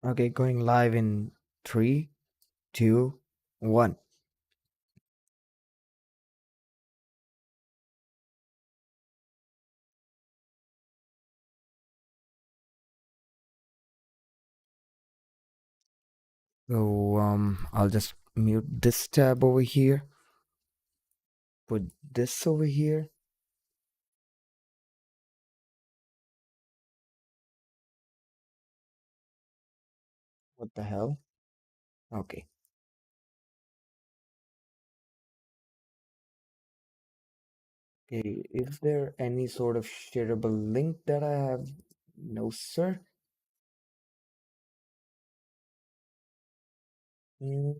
Okay, going live in three, two, one. I'll just mute this tab over here. Put this over here. What the hell? Okay. Okay, is there any sort of shareable link that I have? No, sir. Mm,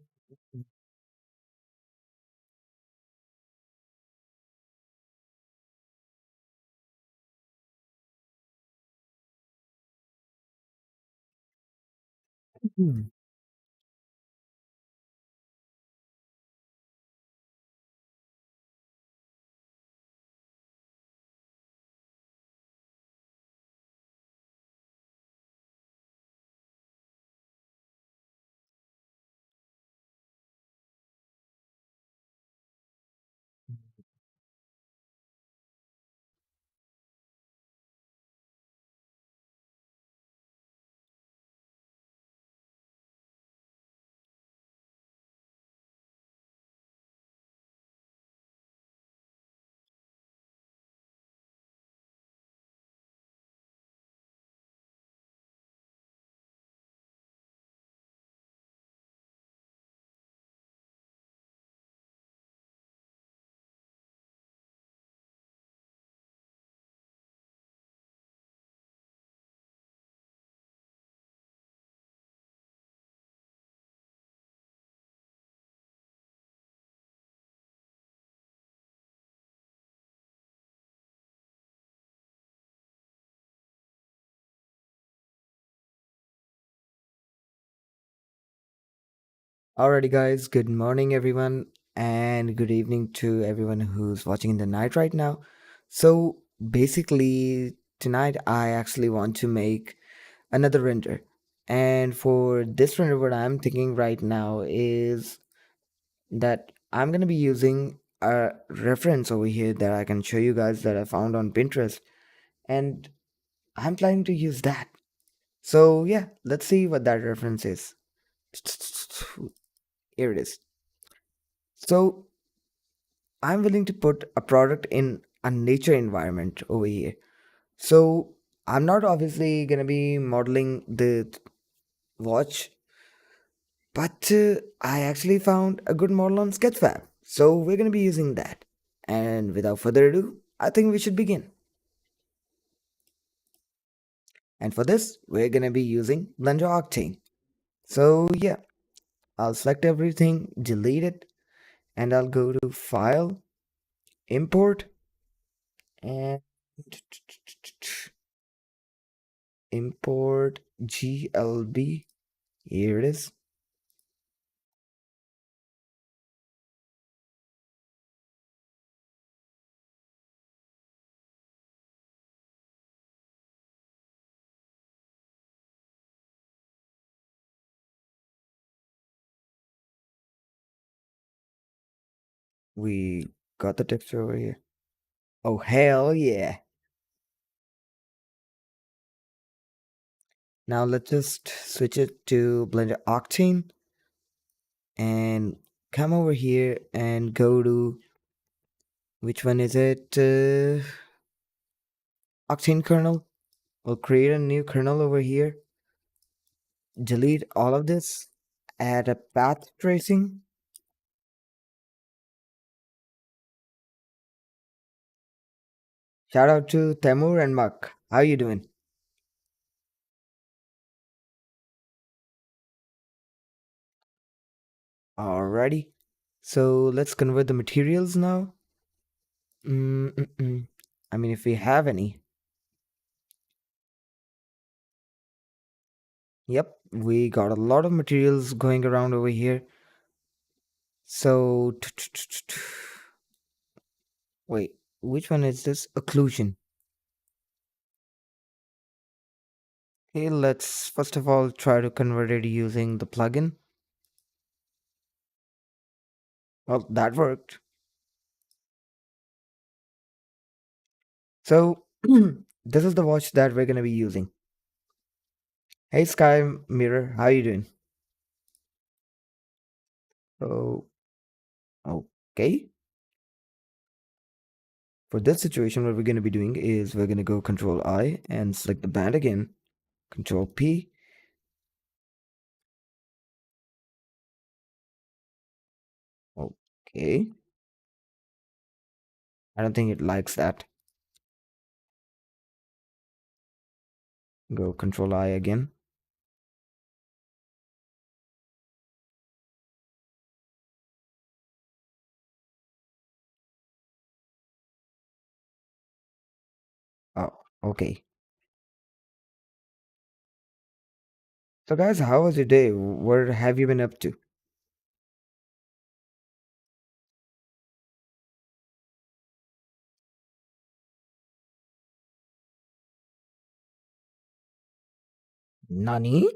hmm. Alrighty, guys. Good morning, everyone, and good evening to everyone who's watching in the night right now. So, basically, tonight I actually want to make another render. And for this render, what I'm thinking right now is that I'm going to be using a reference over here that I can show you guys that I found on Pinterest. And I'm planning to use that. So, yeah, let's see what that reference is. Here it is. So, I'm willing to put a product in a nature environment over here. So, I'm not obviously going to be modeling the watch. But I actually found a good model on Sketchfab, so we're going to be using that. And without further ado, I think we should begin. And for this, we're going to be using Blender Octane. So yeah, I'll select everything, delete it, and I'll go to File, Import, and import GLB. Here it is. We got the texture over here. Oh, hell yeah. Now let's just switch it to Blender Octane and come over here and go to, which one is it? Octane kernel. We'll create a new kernel over here. Delete all of this. Add a path tracing. Shout out to Temur and Mak. How you doing? Alrighty. So let's convert the materials now. Mm-mm-mm. I mean, if we have any. Yep, we got a lot of materials going around over here. So, wait, which one is this? Occlusion. Okay, let's first of all try to convert it using the plugin. Well, that worked. So this is the watch that we're gonna be using. Hey Sky Mirror, how you doing? Oh, okay. For this situation, what we're gonna be doing is we're gonna go Control I and select the band again. Control P. Okay. I don't think it likes that. Go Control I again. Oh, okay. So guys, how was your day? What have you been up to? Nani?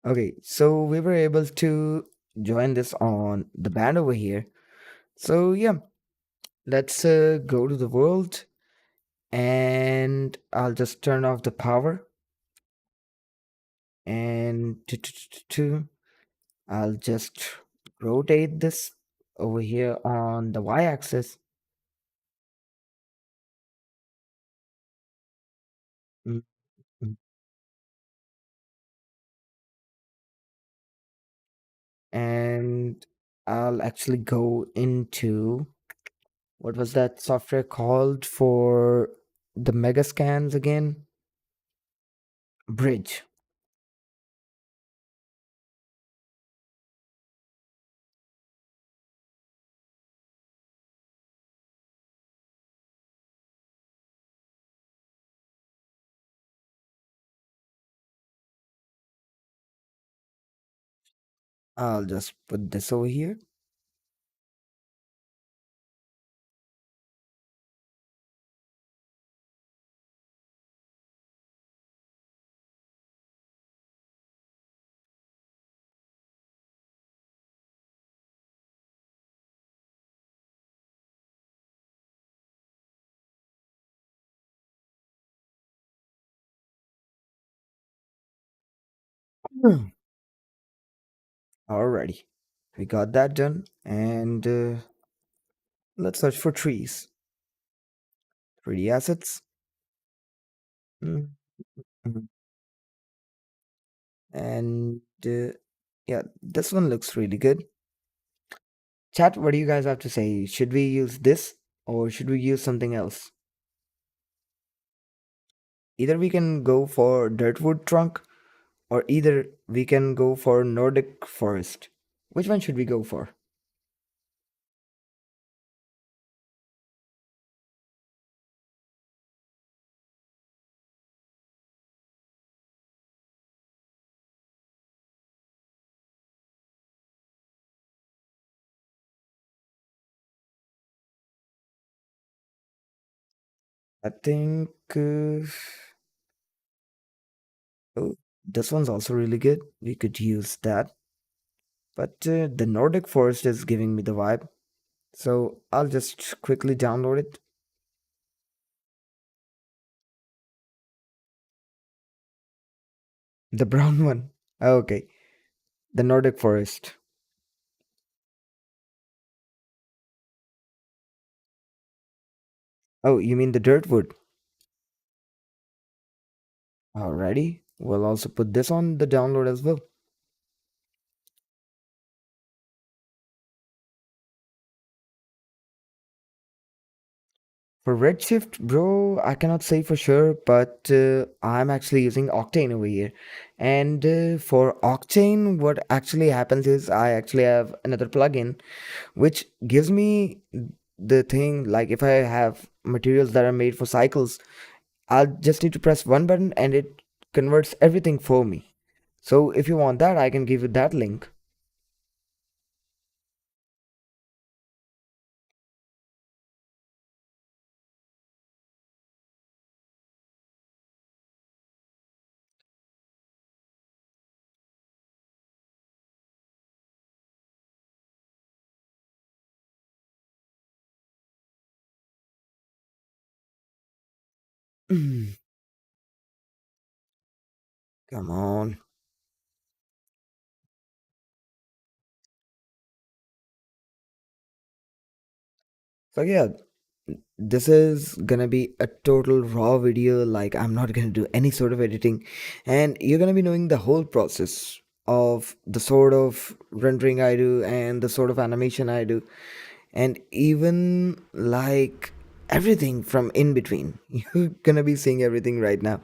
Okay, so we were able to join this on the band over here. So yeah, let's go to the world and I'll just turn off the power and I'll just rotate this over here on the y-axis. Mm, mm. And I'll actually go into what was that software called for the mega scans again? Bridge. I'll just put this over here. Hmm. Alrighty, we got that done, and let's search for trees. 3D assets. Mm, mhm. And yeah, this one looks really good. Chat, what do you guys have to say? Should we use this or should we use something else? Either we can go for dirtwood trunk or either we can go for Nordic forest. Which one should we go for? I think oh, this one's also really good. We could use that. But the Nordic forest is giving me the vibe. So I'll just quickly download it. The brown one. Okay. The Nordic forest. Oh, you mean the dirtwood? Alrighty. We'll also put this on the download as well. For Redshift, bro, I cannot say for sure, but I'm actually using Octane over here. And for Octane, what actually happens is I actually have another plugin which gives me the thing like if I have materials that are made for cycles, I'll just need to press one button and it converts everything for me. So if you want that, I can give you that link. Come on. So yeah, this is gonna be a total raw video. Like I'm not gonna do any sort of editing, and you're gonna be knowing the whole process of the sort of rendering I do and the sort of animation I do, and even like everything from in between. You're gonna be seeing everything right now.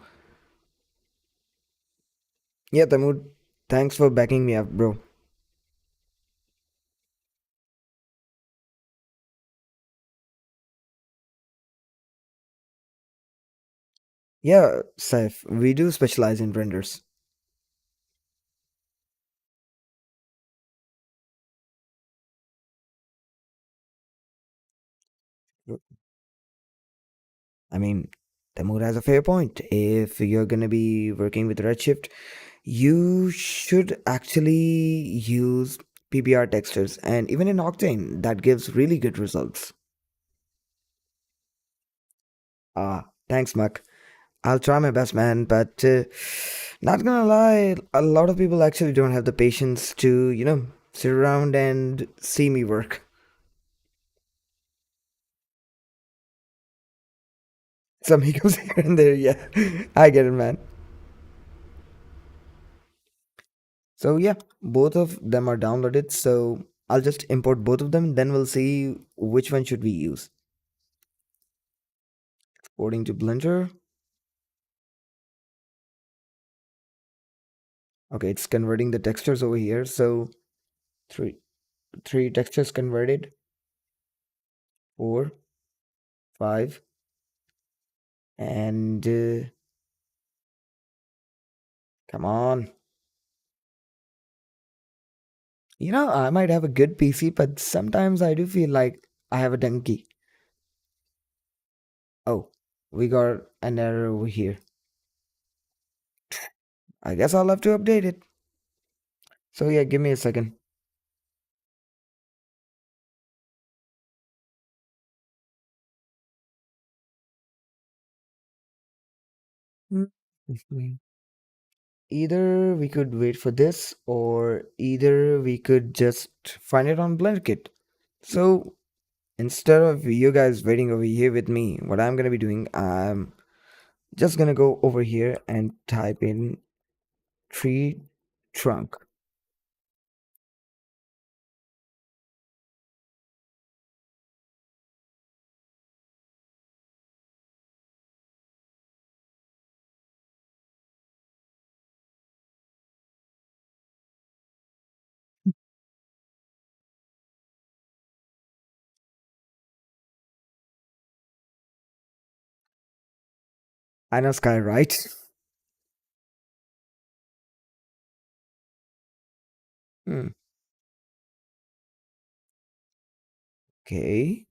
Yeah, Tamud, thanks for backing me up, bro. Yeah, Saif, we do specialize in renders. I mean, Tamur has a fair point. If you're gonna be working with Redshift, you should actually use PBR textures, and even in Octane, that gives really good results. Thanks, Muck. I'll try my best, man, but not gonna lie, a lot of people actually don't have the patience to, sit around and see me work. Some hiccups here and there, yeah. I get it, man. So yeah, both of them are downloaded. So I'll just import both of them. Then we'll see which one should we use. According to Blender, okay, it's converting the textures over here. So three three textures converted. 4, 5, and come on. I might have a good PC, but sometimes I do feel like I have a donkey. Oh, we got an error over here. I guess I'll have to update it. So yeah, give me a second. Mm. Either we could wait for this, or either we could just find it on Blendkit. So instead of you guys waiting over here with me, what I'm gonna be doing, I'm just gonna go over here and type in tree trunk. I know Sky, right? Hmm. Okay.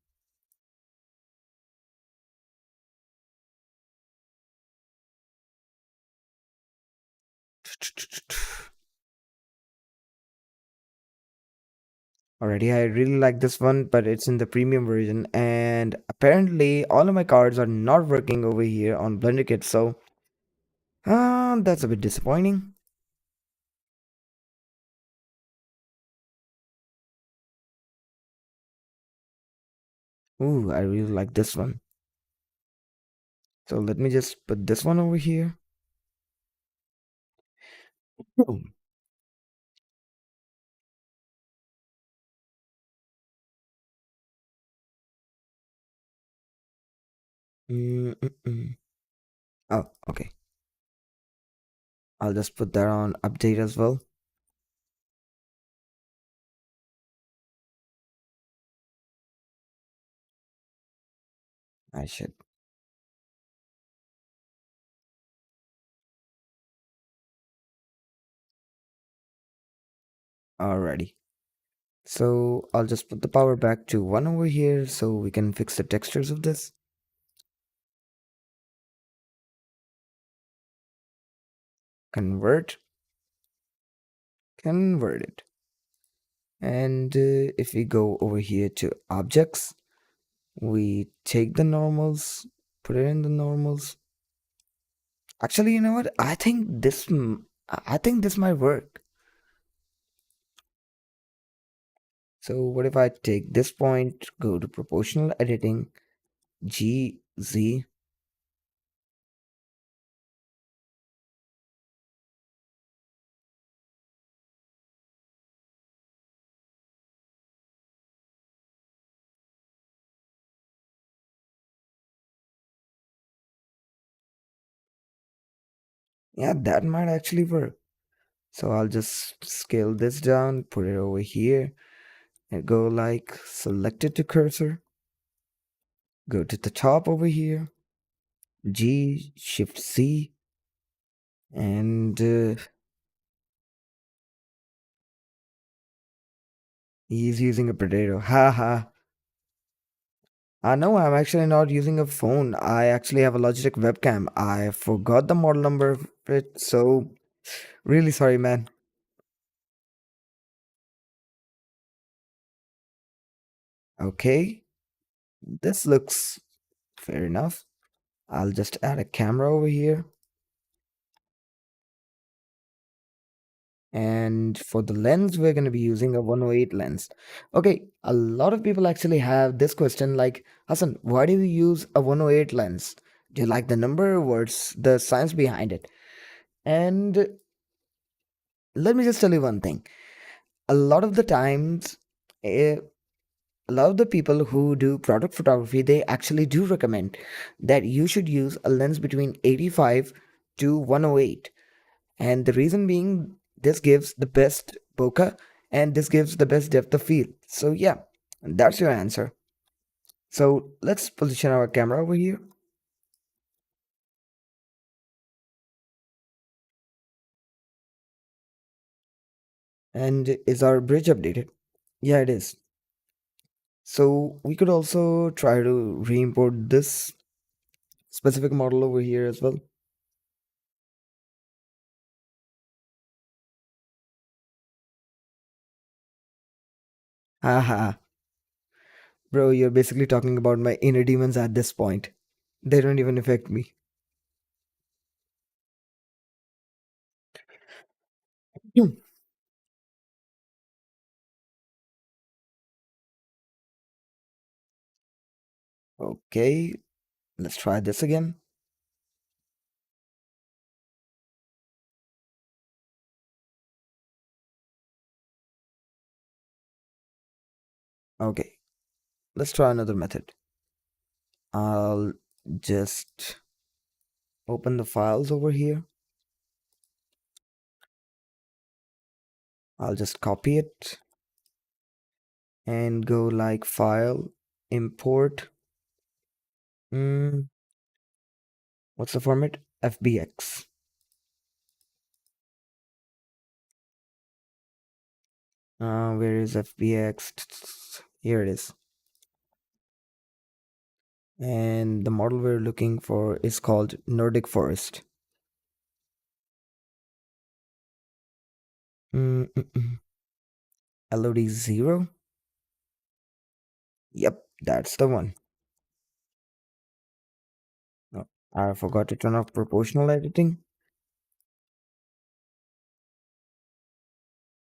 Alrighty, I really like this one, but it's in the premium version, and apparently all of my cards are not working over here on Blender Kit, so that's a bit disappointing. Ooh, I really like this one. So let me just put this one over here. Oh. Mm. Oh, okay. I'll just put that on update as well. I should. Alrighty. So I'll just put the power back to 1 over here so we can fix the textures of this. Convert. Convert it. And if we go over here to objects, we take the normals, put it in the normals, Actually, you know what? I think this might work. So what if I take this point, go to proportional editing, G, Z. Yeah, that might actually work. So I'll just scale this down, put it over here, and go like selected to cursor. Go to the top over here, G, Shift C, and he's using a potato. Haha. I know I'm actually not using a phone. I actually have a Logitech webcam. I forgot the model number of it, so really sorry, man. Okay, this looks fair enough. I'll just add a camera over here. And for the lens, we're going to be using a 108 lens. Okay, a lot of people actually have this question like, Hassan, why do you use a 108 lens? Do you like the number? What's the science behind it? And let me just tell you one thing. A lot of the times, eh, a lot of the people who do product photography, they actually do recommend that you should use a lens between 85 to 108. And the reason being, this gives the best bokeh and this gives the best depth of field. So, yeah, that's your answer. So, let's position our camera over here. And is our bridge updated? Yeah, it is. So, we could also try to re import this specific model over here as well. Haha, bro, you're basically talking about my inner demons at this point. They don't even affect me. Hmm. Okay, let's try this again. Okay, let's try another method. I'll just open the files over here. I'll just copy it and go like file, import. Mm, what's the format? FBX. Where is FBX? Here it is. And the model we're looking for is called Nordic Forest. LOD 0. Yep, that's the one. Oh, I forgot to turn off proportional editing.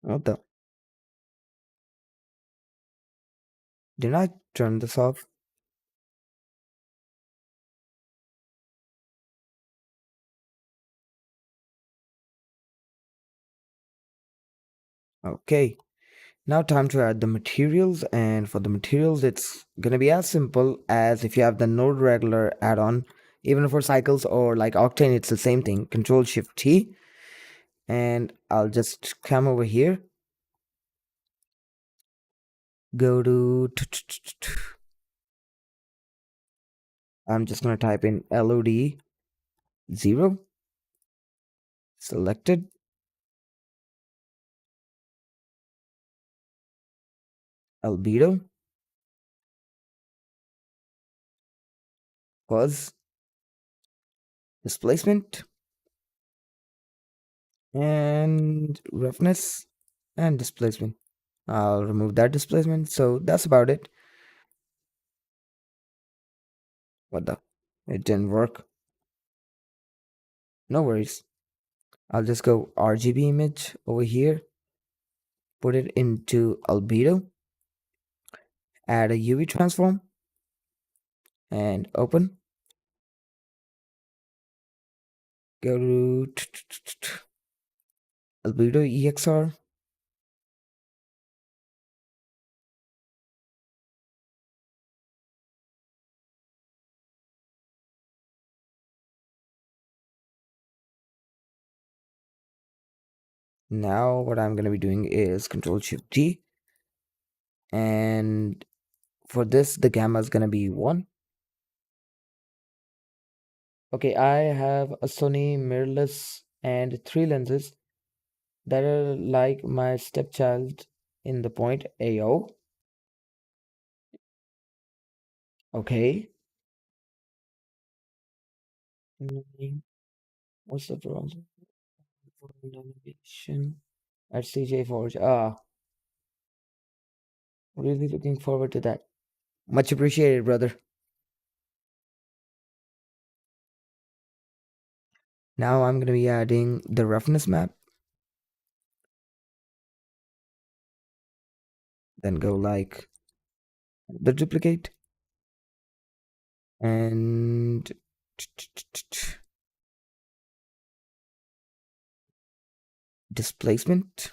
What the? Did I turn this off? Okay, now time to add the materials, and for the materials it's gonna be as simple as if you have the node regular add-on, even for cycles or like Octane it's the same thing. Control Shift T, and I'll just come over here, go to I'm just gonna type in LOD 0, selected, albedo, fuzz, displacement, and roughness and displacement. I'll remove that displacement. So that's about it. What the? It didn't work. No worries. I'll just go RGB image over here, put it into albedo, add a UV transform, and open. Go to albedo EXR. Now what I'm going to be doing is Control Shift G, and for this the gamma is going to be 1. Okay, I have a Sony mirrorless and 3 lenses that are like my stepchild in the point AO. Okay. What's the browser for navigation at CJ Forge? Really looking forward to that. Much appreciated, brother. Now I'm going to be adding the roughness map, then go like the duplicate and displacement.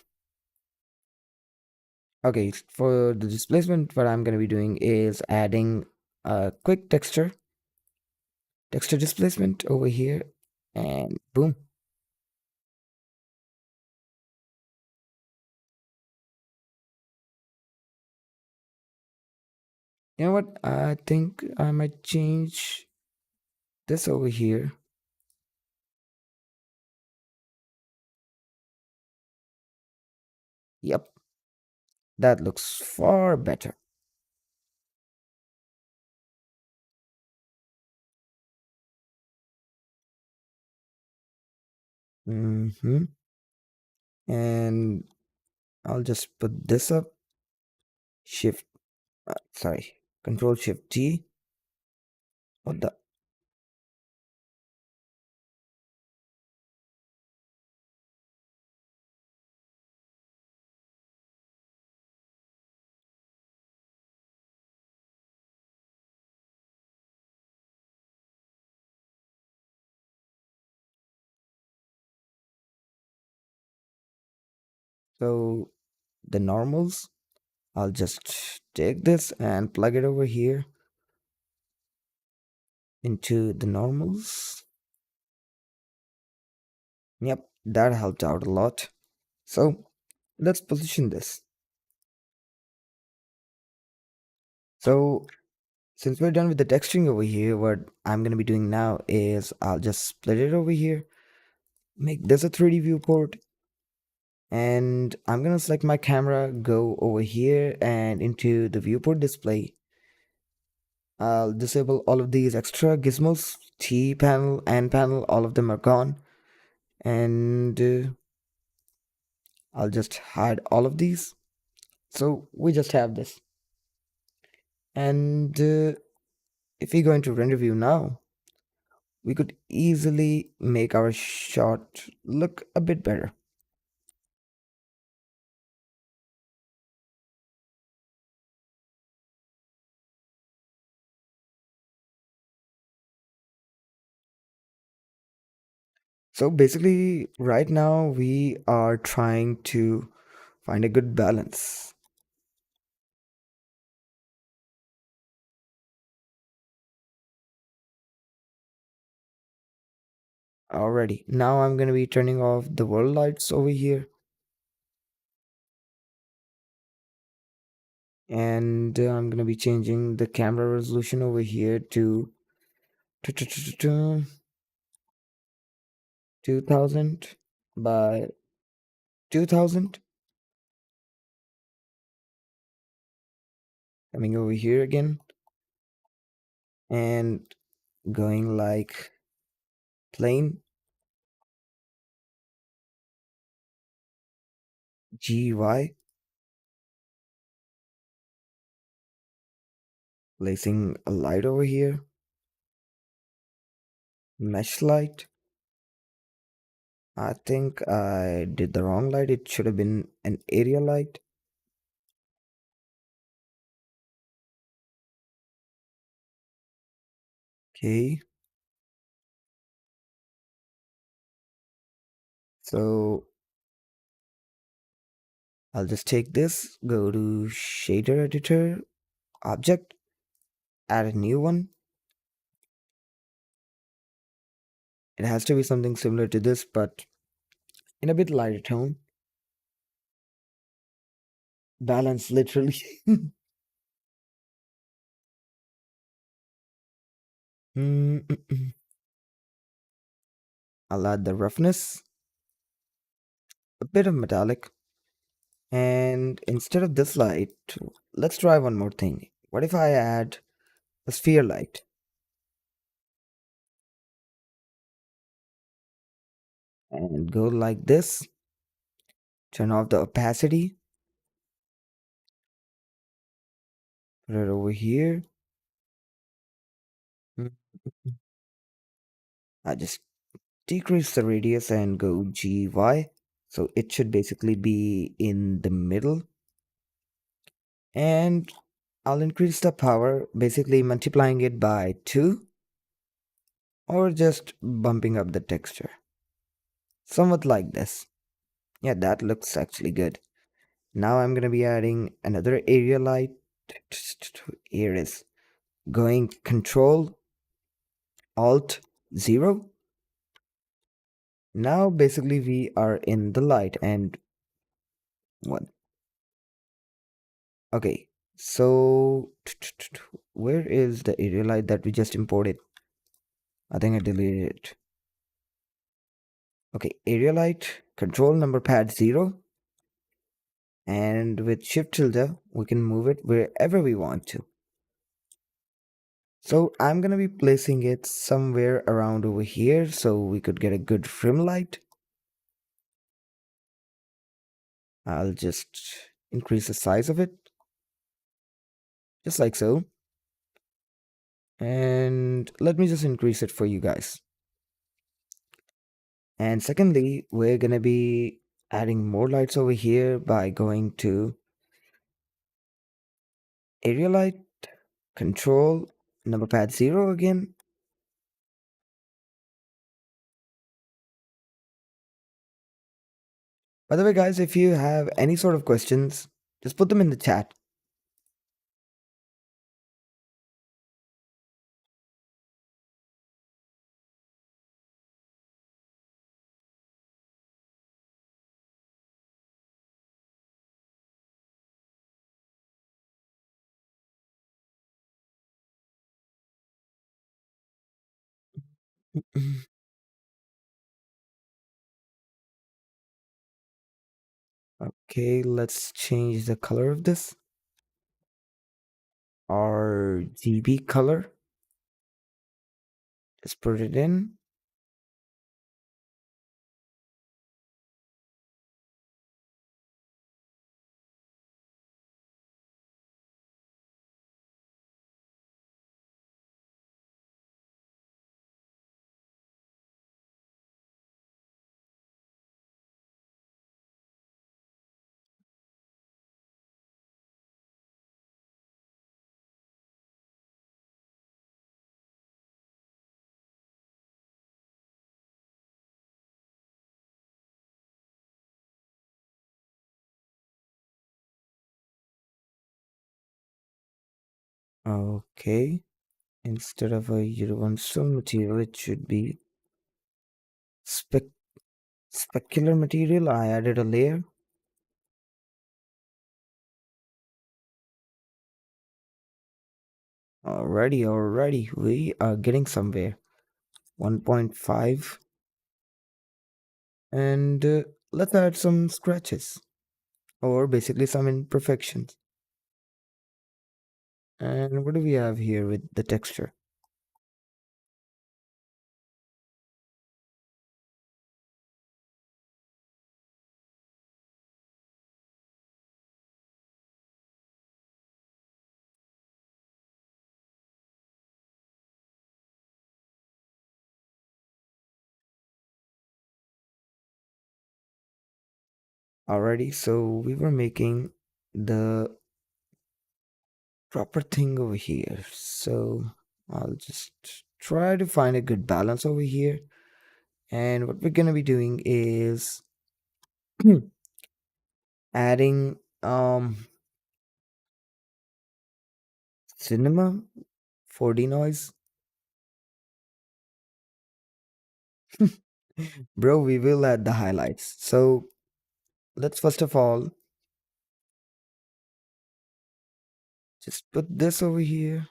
Okay, for the displacement, what I'm going to be doing is adding a quick texture displacement over here, and boom. You know what? I think I might change this over here. Yep, that looks far better. Mm-hmm. And I'll just put this up. Shift, sorry, Control Shift G. What the? So the normals, I'll just take this and plug it over here into the normals. Yep, that helped out a lot. So let's position this. So since we're done with the texturing over here, what I'm going to be doing now is I'll just split it over here, make this a 3D viewport, and I'm going to select my camera, go over here and into the viewport display. I'll disable all of these extra gizmos, T panel and panel, all of them are gone. And I'll just hide all of these. So we just have this. And if we go into render view now, we could easily make our shot look a bit better. So basically, right now we are trying to find a good balance. Already, now I'm going to be turning off the world lights over here. And I'm going to be changing the camera resolution over here to 2000 by 2000. Coming over here again and going like plane GY, placing a light over here, mesh light, I think I did the wrong light. It should have been an area light. Okay, so I'll just take this, go to shader editor, object, add a new one. It has to be something similar to this, but in a bit lighter tone. Balance, literally. Mm, mm, mm. I'll add the roughness, a bit of metallic, and instead of this light, let's try one more thing. What if I add a sphere light and go like this? Turn off the opacity, put it over here. Mm, I just decrease the radius and go GY. So it should basically be in the middle. And I'll increase the power, basically multiplying it by 2 or just bumping up the texture. Somewhat like this. Yeah, that looks actually good. Now I'm going to be adding another area light. Here is going Control Alt 0. Now basically we are in the light and what? Okay, so where is the area light that we just imported? I think I deleted it. Okay, area light, control number pad 0, and with shift tilde we can move it wherever we want to. So I'm gonna be placing it somewhere around over here so we could get a good rim light. I'll just increase the size of it, just like so. And let me just increase it for you guys. And secondly, we're gonna be adding more lights over here by going to area light, control, number pad 0 again. By the way, guys, if you have any sort of questions, just put them in the chat. Okay, let's change the color of this. RGB color. Just put it in. Okay. Instead of a universal material, it should be spec specular material. I added a layer. Alrighty, we are getting somewhere. 1.5. And let's add some scratches, or basically some imperfections. And what do we have here with the texture? Alrighty, so we were making the proper thing over here. So I'll just try to find a good balance over here. And what we're gonna be doing is adding cinema for denoise. Bro, we will add the highlights. So let's first of all just put this over here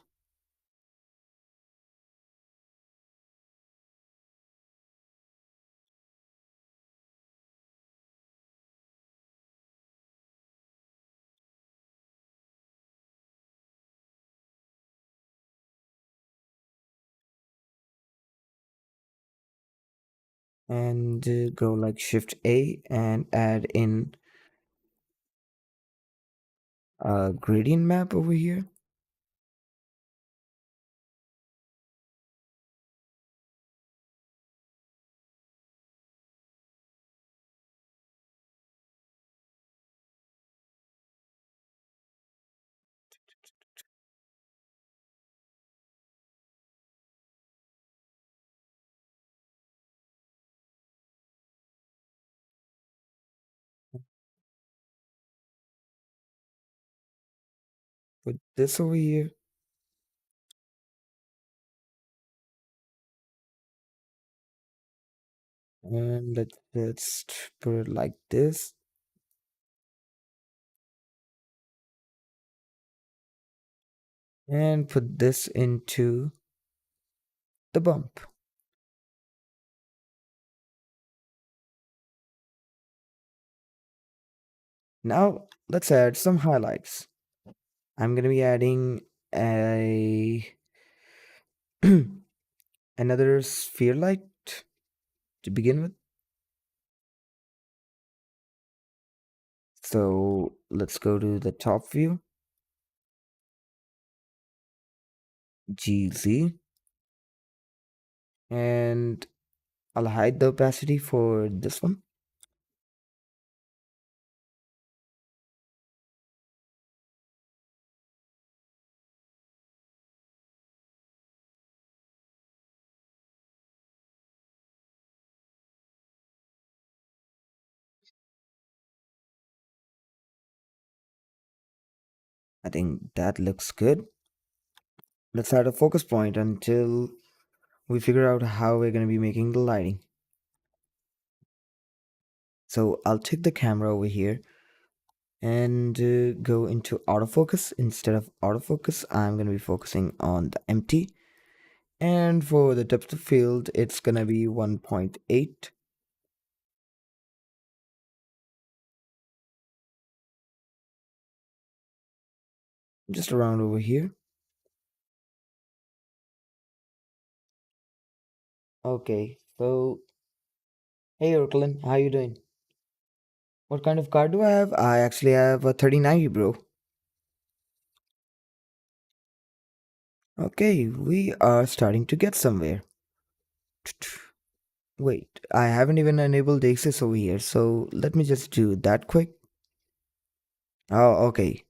and go like Shift A and add in a gradient map over here. Put this over here and let's just put it like this and put this into the bump. Now let's add some highlights. I'm gonna be adding a another sphere light to begin with. So let's go to the top view, GZ, and I'll hide the opacity for this one. I think that looks good. Let's add a focus point until we figure out how we're going to be making the lighting. So I'll take the camera over here and go into autofocus. Instead of autofocus, I'm going to be focusing on the empty. And for the depth of field, it's going to be 1.8. Just around over here. Okay, so hey Orklin, how you doing? What kind of car do I have? I actually have a 3090, bro. Okay, we are starting to get somewhere. Wait, I haven't even enabled the access over here, so let me just do that quick. Oh, okay.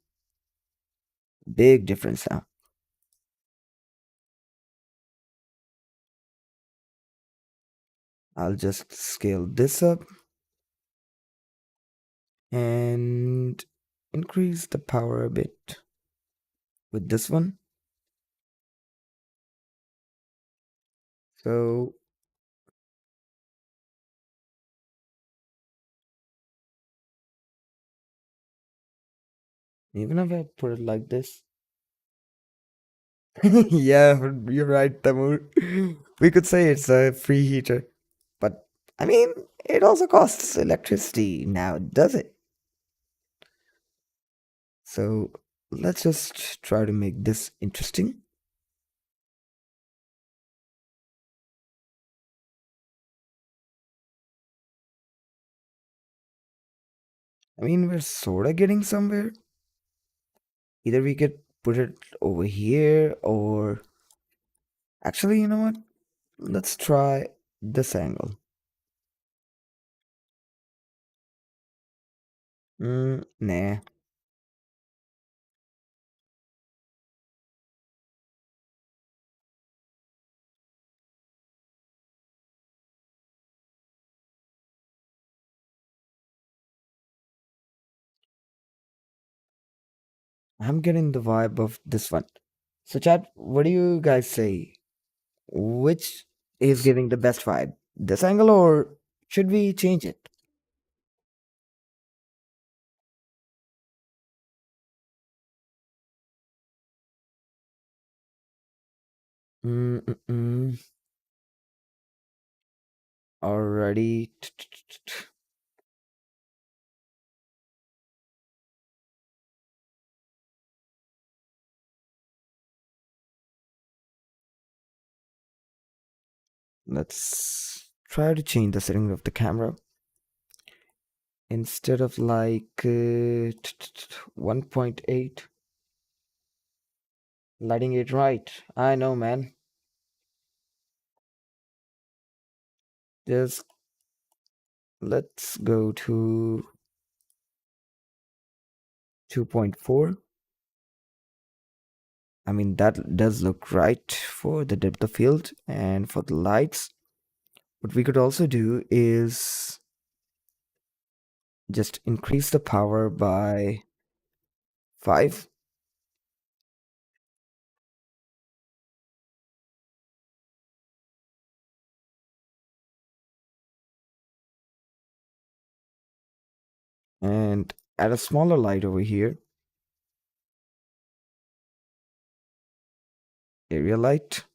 Big difference now. I'll just scale this up and increase the power a bit with this one. So even if I put it like this, yeah, you're right, Tamur. We could say it's a free heater, but I mean, it also costs electricity now, does it? So let's just try to make this interesting. I mean, we're sort of getting somewhere. Either we could put it over here, or actually, you know what? Let's try this angle. Nah. I'm getting the vibe of this one. So, chat, what do you guys say? Which is giving the best vibe? This angle, or should we change it? Mm-mm-mm. Alrighty. Let's try to change the setting of the camera. Instead of like 1.8, lighting it right. I know, man. Just let's go to 2.4. I mean, that does look right for the depth of field and for the lights. What we could also do is just increase the power by 5 and add a smaller light over here, area light.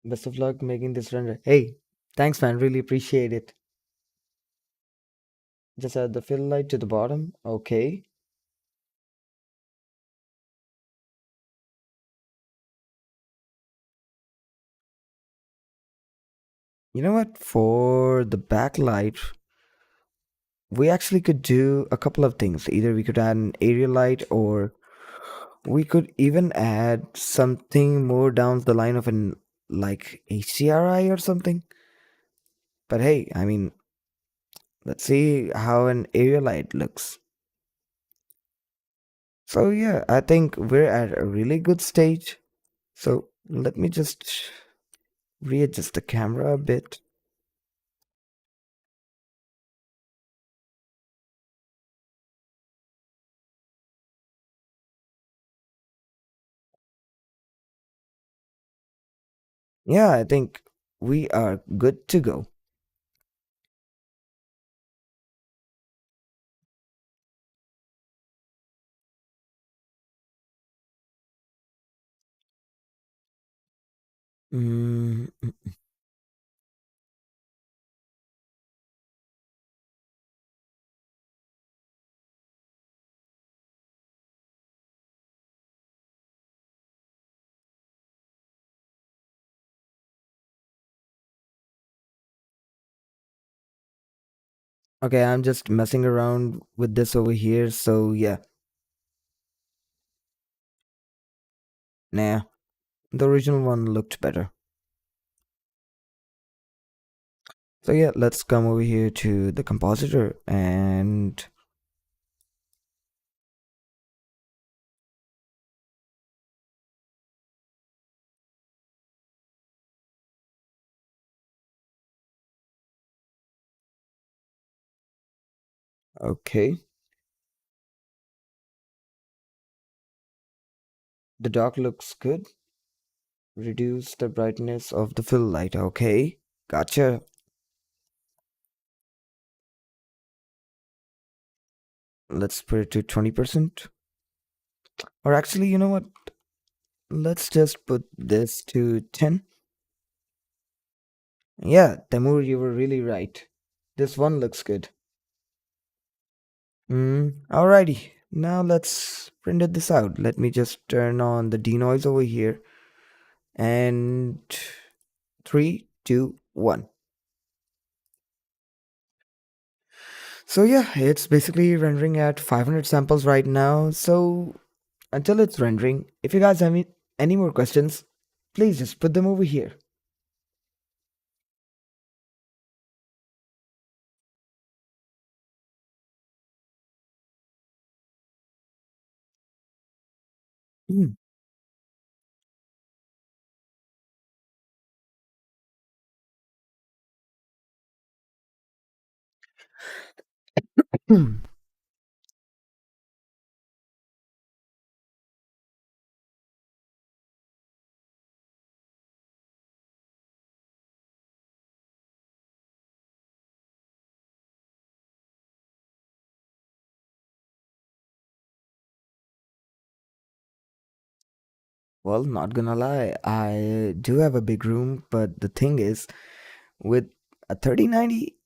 Best of luck making this render. Hey, thanks, man. Really appreciate it. Just add the fill light to the bottom. Okay. You know what? For the backlight, we actually could do a couple of things. Either we could add an area light, or we could even add something more down the line of an like HDRI or something. But hey, I mean, let's see how an area light looks. So yeah, I think we're at a really good stage. So let me just readjust the camera a bit. Yeah, I think we are good to go. Mm, okay, I'm just messing around with this over here. So yeah, nah, the original one looked better. So yeah, let's come over here to the compositor and okay, the dark looks good. Reduce the brightness of the fill light. Okay, gotcha. Let's put it to 20%. Or actually, you know what? Let's just put this to 10. Yeah, Temur, you were really right. This one looks good. Alrighty. Now let's render this out. Let me just turn on the denoise over here. And three, two, one. So yeah, it's basically rendering at 500 samples right now. So until it's rendering, if you guys have any more questions, please just put them over here. Well, not gonna lie, I do have a big room, but the thing is, with a 3090,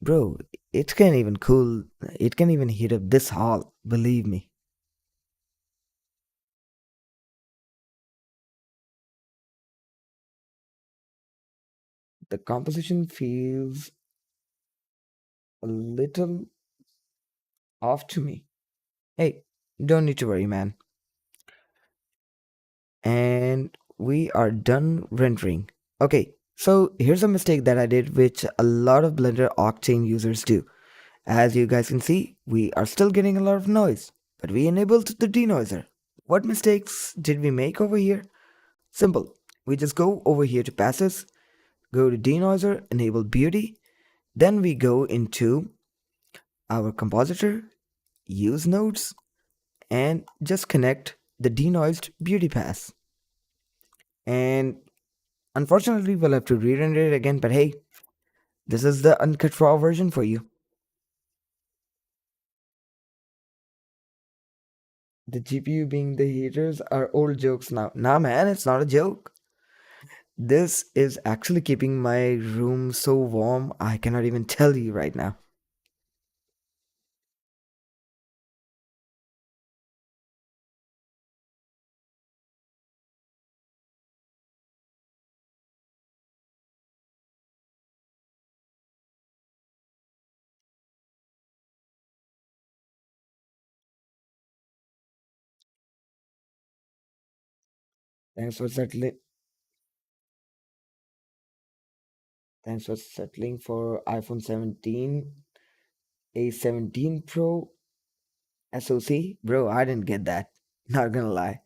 bro, it can even heat up this hall, believe me. The composition feels a little off to me. Hey, don't need to worry, man. And we are done rendering. Okay, so here's a mistake that I did, which a lot of Blender Octane users do. As you guys can see, we are still getting a lot of noise, but we enabled the denoiser. What mistakes did we make over here? Simple. We just go over here to passes, go to denoiser, enable beauty, then we go into our compositor, use nodes, and just connect the denoised beauty pass. And unfortunately, we'll have to re-render it again, but hey, this is the uncut raw version for you. The GPU being the heaters are old jokes now. Nah, man, it's not a joke. This is actually keeping my room so warm, I cannot even tell you right now. Thanks for settling. Thanks for settling for iPhone 17, a 17 Pro SoC. Bro, I didn't get that. Not gonna lie.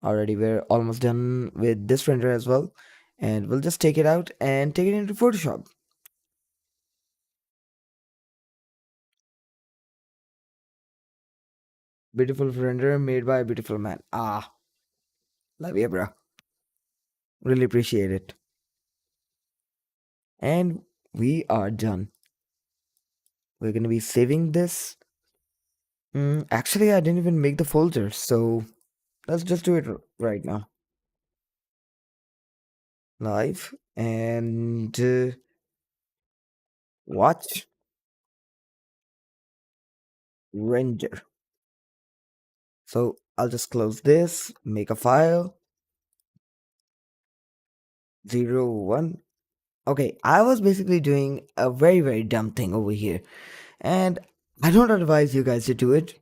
Already, we're almost done with this render as well. And we'll just take it out and take it into Photoshop. Beautiful render made by a beautiful man. Ah, love you, bro. Really appreciate it. And we are done. We're gonna be saving this. Actually, I didn't even make the folder, so let's just do it right now. Live and watch render. So I'll just close this, make a file, 01. Okay, I was basically doing a very, very dumb thing over here, and I don't advise you guys to do it.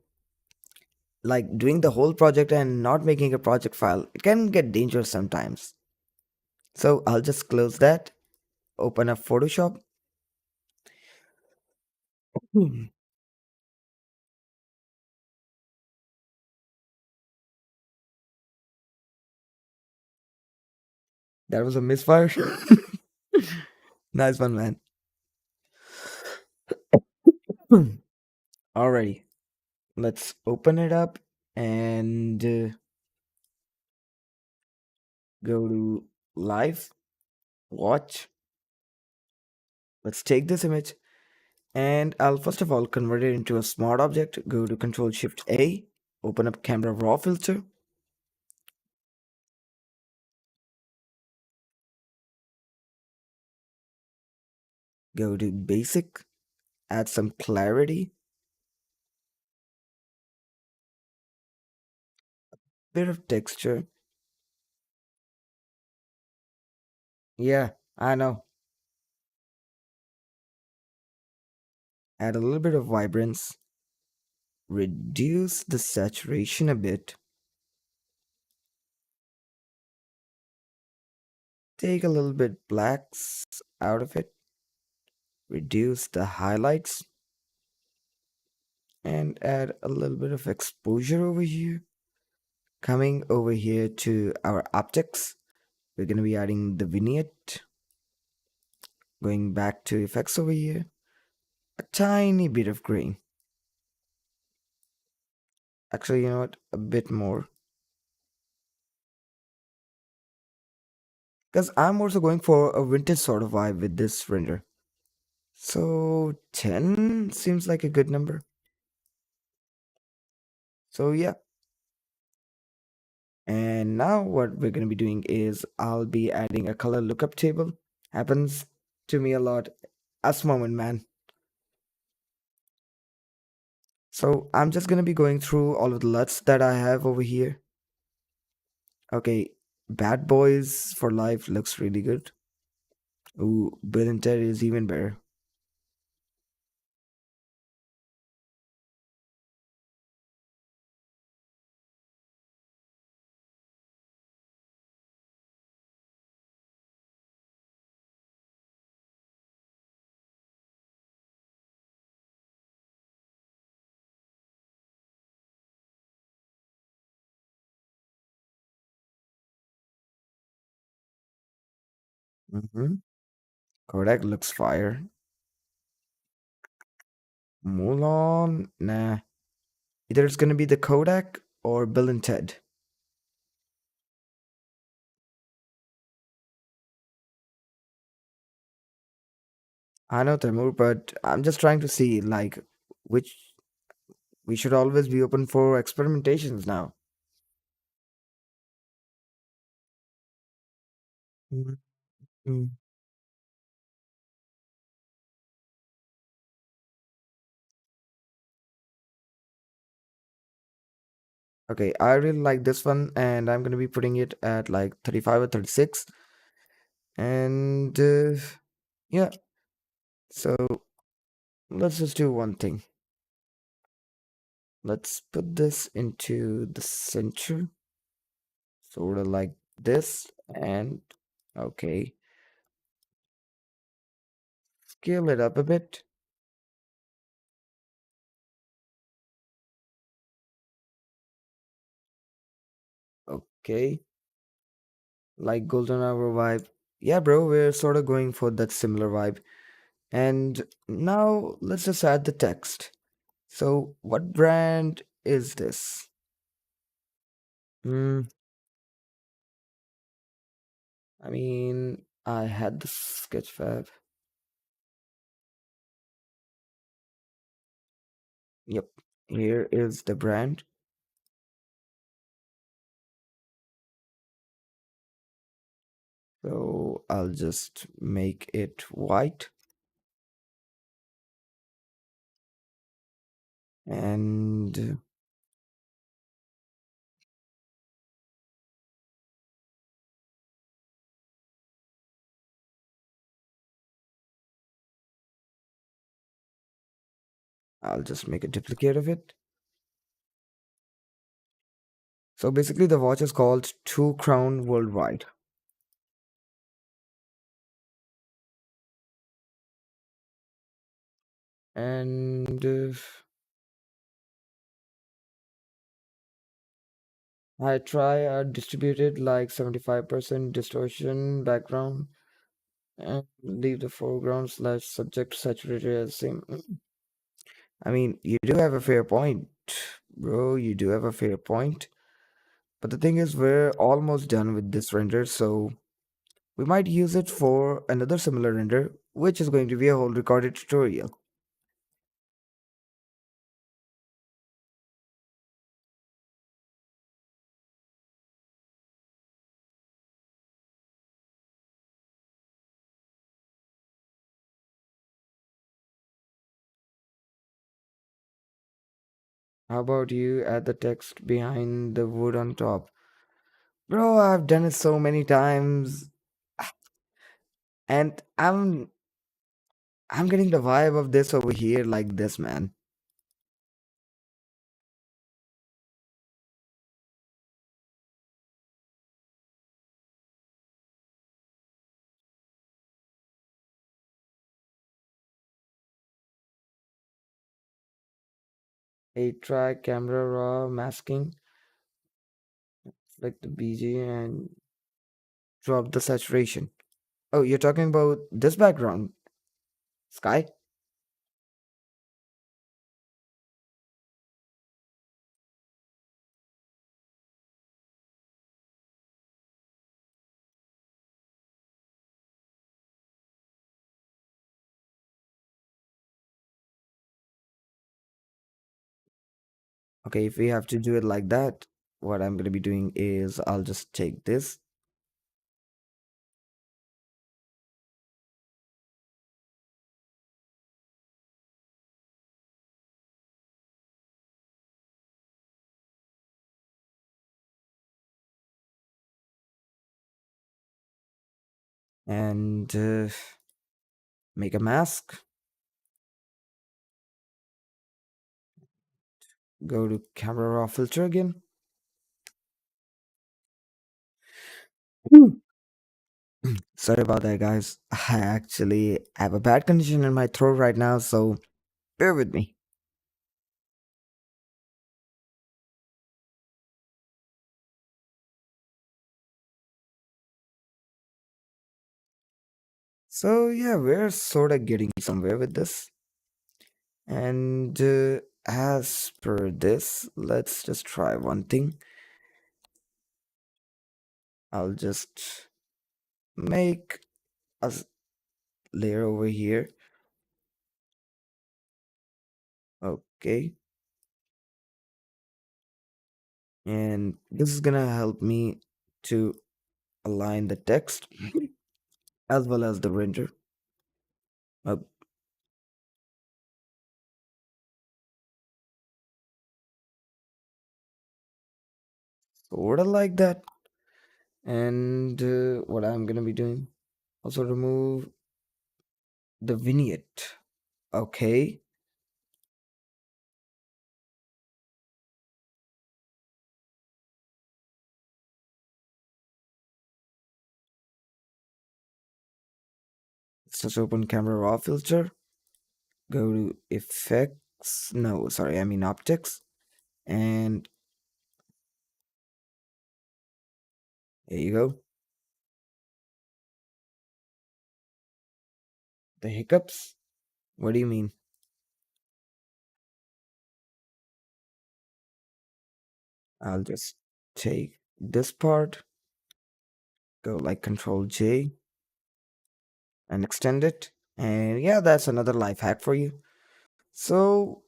Like doing the whole project and not making a project file, it can get dangerous sometimes. So I'll just close that, open up Photoshop. Hmm, that was a misfire. Nice one, man. Alrighty, let's open it up and go to live, watch. Let's take this image and I'll first of all convert it into a smart object. Go to Control Shift A, open up Camera Raw filter. Go to basic, add some clarity, bit of texture. Yeah, I know. Add a little bit of vibrance, reduce the saturation a bit, take a little bit blacks out of it, reduce the highlights, and add a little bit of exposure over here. Coming over here to our objects, we're going to be adding the vignette, going back to effects over here, a tiny bit of grain. Actually, you know what? A bit more. Because I'm also going for a vintage sort of vibe with this render. So 10 seems like a good number. So yeah. And now what we're going to be doing is I'll be adding a color lookup table. Happens to me a lot. Us moment, man. So I'm just going to be going through all of the LUTs that I have over here. Okay, Bad Boys for Life looks really good. Ooh, Bill and Ted is even better. Mm-hmm. Kodak looks fire. Mulan, nah. Either it's gonna be the Kodak or Bill and Ted. I know Tamur, but I'm just trying to see like which we should always be open for experimentations now. Mhm. Okay, I really like this one, and I'm gonna be putting it at like 35 or 36. And yeah, so let's just do one thing. Let's put this into the center, sort of like this, and okay, scale it up a bit. Okay, like golden hour vibe. Yeah, bro, we're sort of going for that similar vibe. And now let's just add the text. So, what brand is this? Hmm, I mean, I had the Sketchfab. Yep, here is the brand. So, I'll just make it white and I'll just make a duplicate of it. So, basically, the watch is called Two Crown Worldwide. And I try a distributed like 75% distortion background and leave the foreground slash subject saturated as same. I mean, you do have a fair point, bro. You do have a fair point. But the thing is, we're almost done with this render, so we might use it for another similar render, which is going to be a whole recorded tutorial. How about you add the text behind the wood on top? Bro, I've done it so many times and I'm getting the vibe of this over here like this, man. A track, camera raw, masking, like the BG and drop the saturation. Oh, you're talking about this background, sky? Okay, if we have to do it like that, what I'm gonna be doing is I'll just take this and make a mask. Go to camera raw filter again. Sorry about that, guys. I actually have a bad condition in my throat right now, so bear with me. So, yeah, we're sort of getting somewhere with this. And as per this, let's just try one thing. I'll just make a layer over here. Okay. And this is gonna help me to align the text as well as the render. Uh, Sort of like that. And what I'm gonna be doing, also remove the vignette. Okay. Let's just open camera raw filter. Go to effects. No, sorry, I mean optics. And there you go. The hiccups. What do you mean? I'll just take this part, go like Control J and extend it. And yeah, that's another life hack for you. So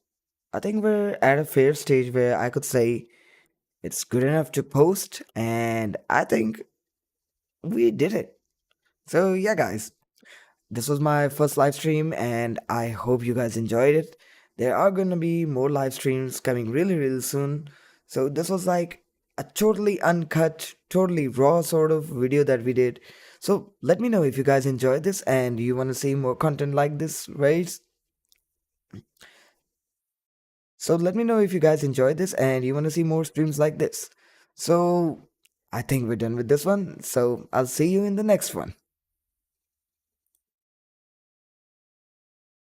I think we're at a fair stage where I could say it's good enough to post, and I think we did it. So yeah, guys, this was my first live stream, and I hope you guys enjoyed it. There are gonna be more live streams coming really, really soon. So this was like a totally uncut, totally raw sort of video that we did. So let me know if you guys enjoyed this and you want to see more content like this, right? So let me know if you guys enjoyed this and you want to see more streams like this. So I think we're done with this one. So I'll see you in the next one.